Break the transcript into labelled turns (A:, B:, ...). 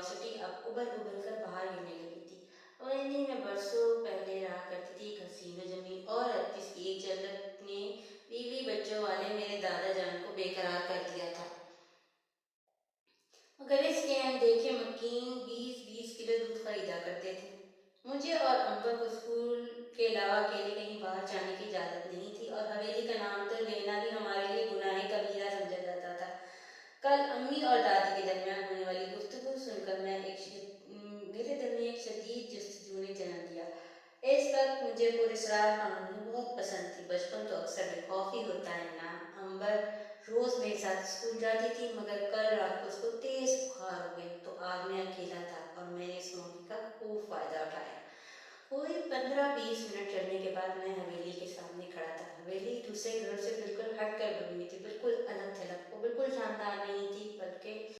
A: Curiosity अब उबल-उबल कर बाहर गिरने लगी थी। वही मैं बरसों पहले रहा करती थी एक हसीन ज़मीं, और अब इसकी एक झलक ने बीवी बच्चों वाले मेरे दादा जान को बेकरार कर दिया था। मगर इसके अनदेखे मकीन 20-20 किलो दूध खरीदा करते थे। मुझे और अब्बा को स्कूल के अलावा अकेले कहीं बाहर जाने की इजाज़त नहीं थी, और हवेली का नाम तो लेना भी हमारे लिए गुनाह कबीरा समझा जाता था। कल अम्मी और दादी के दरमियान होने वाली गुफ्तगू सुनकर मेरे दिल में एक शदीद जस्तजू ने जन्म लिया। इस वक्त मुझे पुरस्रार कहानी बहुत पसंद थी। बचपन तो अक्सर बेखौफी होता है ना। अंबर रोज मेरे साथ स्कूल जाती थी, मगर कल रात को उसको तेज बुखार हो गई तो आज मैं अकेला था, और मैंने इस मौके का खूब फायदा उठाया। कोई 15-20 मिनट चलने के बाद मैं हवेली के सामने खड़ा था। हवेली दूसरे घर से बिल्कुल हट कर बनी हुई थी, बिल्कुल अलग थलग, वो बिल्कुल शानदार नहीं थी, बल्कि